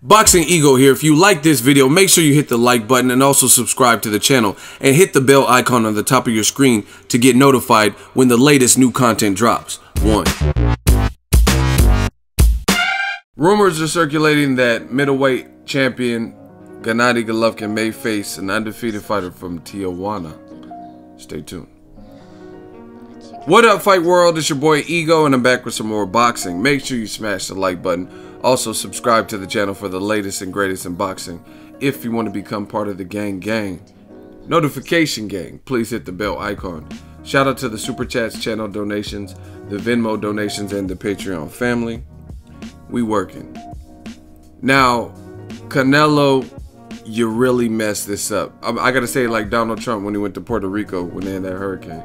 Boxing Ego here. If you like this video, make sure you hit the like button and also subscribe to the channel and hit the bell icon on the top of your screen to get notified when the latest new content drops. 1. Rumors are circulating that middleweight champion Gennady Golovkin may face an undefeated fighter from Tijuana. Stay tuned. What up, fight world? It's your boy Ego, and I'm back with some more boxing. Make sure you smash the like button. Also, subscribe to the channel for the latest and greatest in boxing. If you want to become part of the gang, notification gang, please hit the bell icon. Shout out to the Super Chats channel donations, the Venmo donations, and the Patreon family. We working. Now, Canelo, you really messed this up. I gotta say it like Donald Trump when he went to Puerto Rico when they had that hurricane.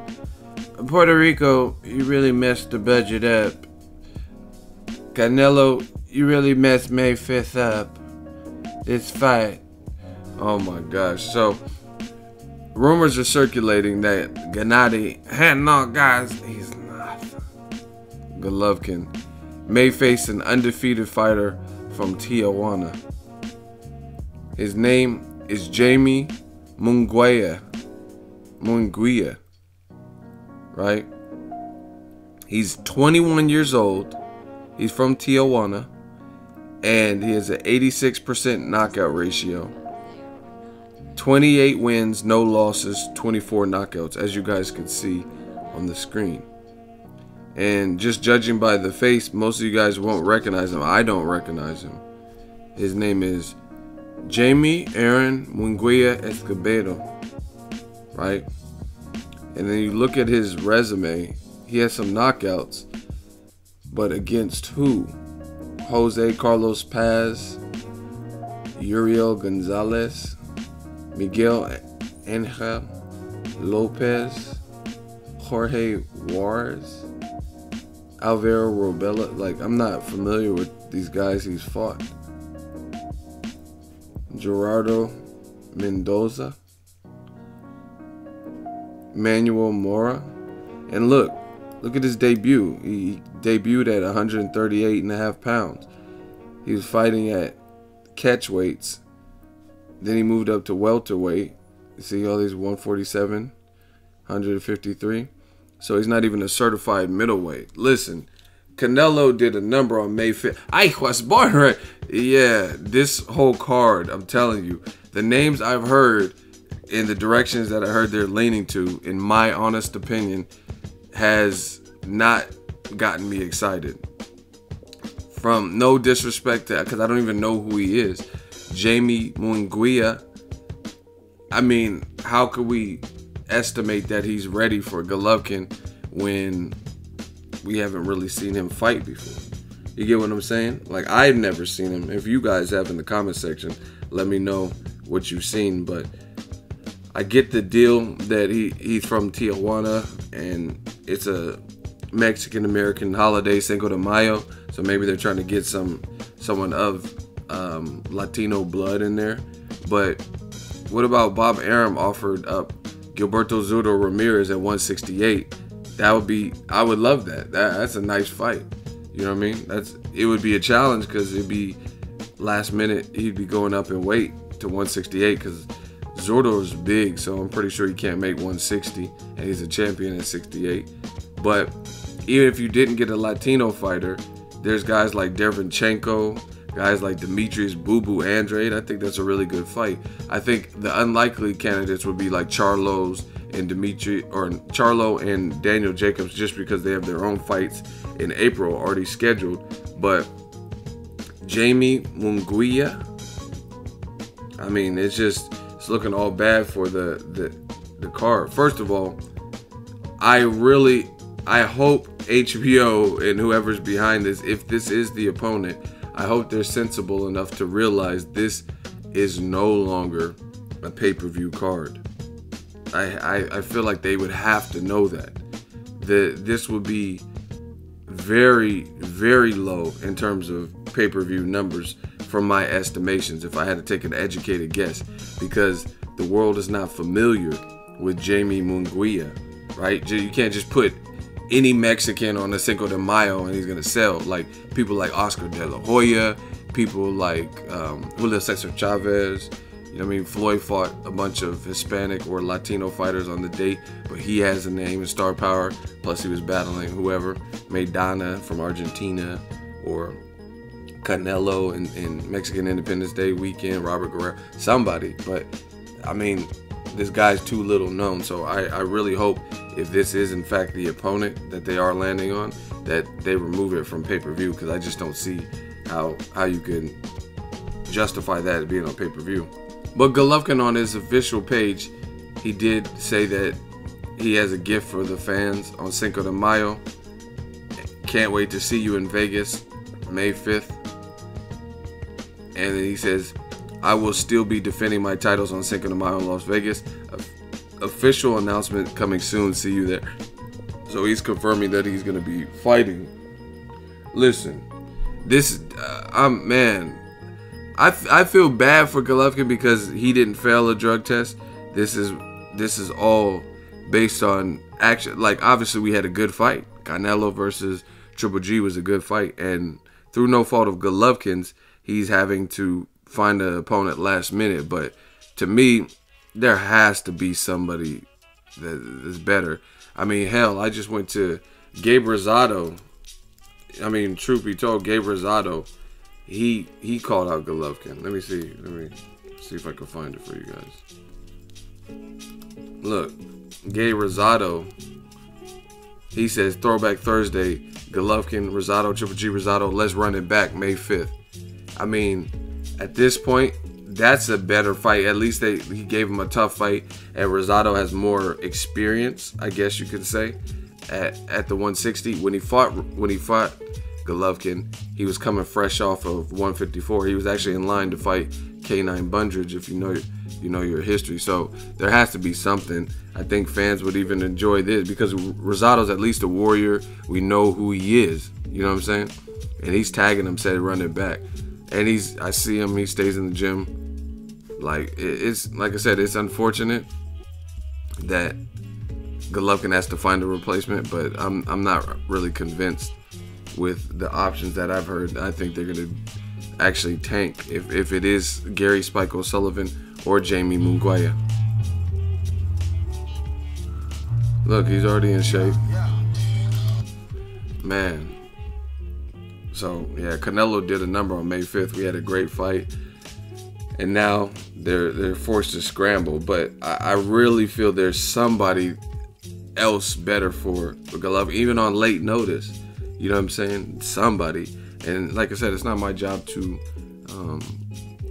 Puerto Rico, you really messed the budget up. Canelo, you really messed May 5th up. This fight. Oh my gosh. So, rumors are circulating that Gennady, he's not. Golovkin may face an undefeated fighter from Tijuana. His name is Jaime Munguia. Right? He's 21 years old. He's from Tijuana. And he has an 86% knockout ratio. 28 wins, no losses, 24 knockouts, as you guys can see on the screen. And just judging by the face, most of you guys won't recognize him. I don't recognize him. His name is Jaime Munguia Escobedo. Right? And then you look at his resume, he has some knockouts. But against who? Jose Carlos Paz, Uriel Gonzalez, Miguel Angel Lopez, Jorge Juarez, Alvaro Robella. Like, I'm not familiar with these guys he's fought. Gerardo Mendoza, Manuel Mora. And look at his debut. He debuted at 138.5 pounds. He was fighting at catch weights. Then he moved up to welterweight. You see all these 147, 153. So he's not even a certified middleweight. Listen, Canelo did a number on May 5th. I was born right. Yeah, this whole card, I'm telling you, the names I've heard in the directions that I heard they're leaning to, in my honest opinion, has not gotten me excited. From no disrespect to, because I don't even know who he is, Jaime Munguia. I mean, how could we estimate that he's ready for Golovkin when we haven't really seen him fight before? You get what I'm saying? Like, I've never seen him. If you guys have in the comment section, let me know what you've seen. But I get the deal that he's from Tijuana, and it's a Mexican-American holiday, Cinco de Mayo, so maybe they're trying to get someone of Latino blood in there. But what about Bob Arum offered up Gilberto Zurdo Ramirez at 168? That would be, I would love that. That's a nice fight. You know what I mean? It would be a challenge because it'd be last minute. He'd be going up in weight to 168 because Zurdo is big, so I'm pretty sure he can't make 160, and he's a champion at 68. But even if you didn't get a Latino fighter, there's guys like Derevchenko, guys like Demetrius Boo Boo Andrade. I think that's a really good fight. I think the unlikely candidates would be like Charlo and Daniel Jacobs, just because they have their own fights in April already scheduled. But Jaime Munguia, I mean, it's looking all bad for the card. First of all, I hope HBO and whoever's behind this, if this is the opponent, I hope they're sensible enough to realize this is no longer a pay-per-view card. I feel like they would have to know that. This would be very, very low in terms of pay-per-view numbers from my estimations, if I had to take an educated guess, because the world is not familiar with Jaime Munguia, right? You can't just put any Mexican on a Cinco de Mayo and he's gonna sell. Like people like Oscar De La Hoya, people like Julio Cesar Chavez. You know what I mean? Floyd fought a bunch of Hispanic or Latino fighters on the date, but he has a name and star power. Plus, he was battling whoever, Maidana from Argentina, or Canelo in Mexican Independence Day weekend, Robert Guerrero, somebody. But, I mean, this guy's too little known, so I really hope if this is, in fact, the opponent that they are landing on, that they remove it from pay-per-view, because I just don't see how you can justify that being on pay-per-view. But Golovkin, on his official page, he did say that he has a gift for the fans on Cinco de Mayo. Can't wait to see you in Vegas, May 5th. And then he says, I will still be defending my titles on Cinco de Mayo in Las Vegas. Official announcement coming soon. See you there. So he's confirming that he's going to be fighting. Listen, this, man, I feel bad for Golovkin because he didn't fail a drug test. This is all based on action. Like, obviously we had a good fight. Canelo versus Triple G was a good fight, and through no fault of Golovkin's, he's having to find an opponent last minute. But to me, there has to be somebody that is better. I mean, hell, I just went to Gabe Rosado. I mean, truth be told, Gabe Rosado, he called out Golovkin. Let me see if I can find it for you guys. Look, Gabe Rosado, he says, Throwback Thursday, Golovkin, Rosado, Triple G, Rosado, let's run it back May 5th. I mean, at this point, that's a better fight. At least he gave him a tough fight, and Rosado has more experience, I guess you could say, at the 160. When he fought Golovkin, he was coming fresh off of 154. He was actually in line to fight K9 Bundridge, if you know your history. So there has to be something. I think fans would even enjoy this because Rosado's at least a warrior. We know who he is. You know what I'm saying? And he's tagging him, said run it back. And I see him. He stays in the gym. Like, it's like I said, it's unfortunate that Golovkin has to find a replacement, but I'm not really convinced with the options that I've heard. I think they're gonna actually tank if it is Gary Spike O'Sullivan or Jaime Munguia. Look, he's already in shape, man. So yeah, Canelo did a number on May 5th. We had a great fight, and now they're forced to scramble. But I really feel there's somebody else better for Golovkin, even on late notice. You know what I'm saying? Somebody. And like I said, it's not my job to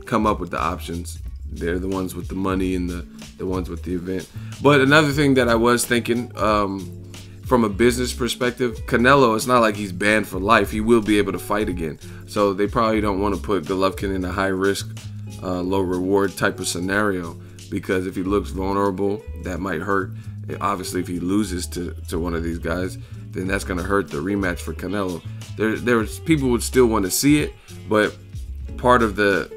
come up with the options. They're the ones with the money and the ones with the event. But another thing that I was thinking, from a business perspective, Canelo, it's not like he's banned for life. He will be able to fight again. So they probably don't want to put Golovkin in a high-risk, low-reward type of scenario, because if he looks vulnerable, that might hurt. Obviously, if he loses to one of these guys, then that's going to hurt the rematch for Canelo. There's people would still want to see it, but part of the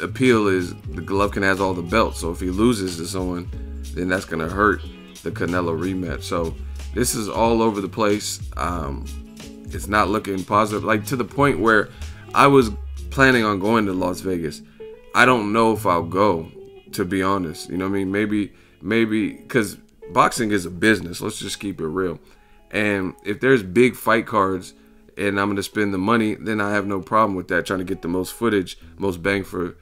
appeal is the Golovkin has all the belts. So if he loses to someone, then that's going to hurt the Canelo rematch. So this is all over the place. It's not looking positive, like to the point where I was planning on going to Las Vegas. I don't know if I'll go, to be honest. You know what I mean? Maybe because boxing is a business. Let's just keep it real. And if there's big fight cards and I'm going to spend the money, then I have no problem with that, trying to get the most footage, most bang for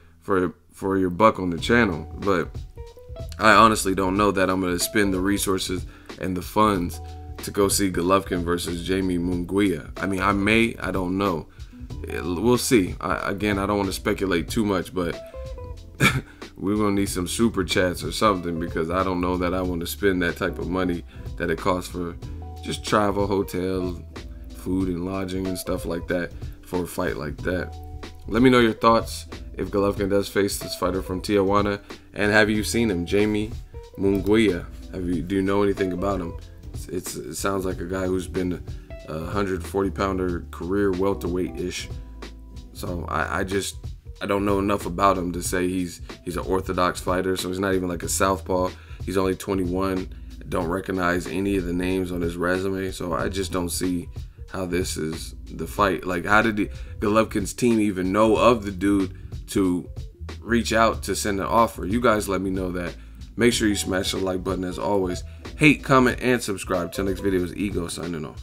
your buck on the channel. But I honestly don't know that I'm going to spend the resources and the funds to go see Golovkin versus Jaime Munguia. I mean, I don't know. We'll see. Again, I don't want to speculate too much, but we're going to need some super chats or something, because I don't know that I want to spend that type of money that it costs for just travel, hotel, food and lodging and stuff like that for a fight like that. Let me know your thoughts if Golovkin does face this fighter from Tijuana, and have you seen him, Jaime Munguia? Do you know anything about him? It sounds like a guy who's been a 140-pounder career welterweight-ish. So I don't know enough about him to say he's an orthodox fighter. So he's not even like a southpaw. He's only 21. Don't recognize any of the names on his resume. So I just don't see how this is the fight. Like, how did Golovkin's team even know of the dude to reach out to send an offer? You guys let me know that. Make sure you smash the like button as always. Hate, comment, and subscribe. Till next video is Ego signing off.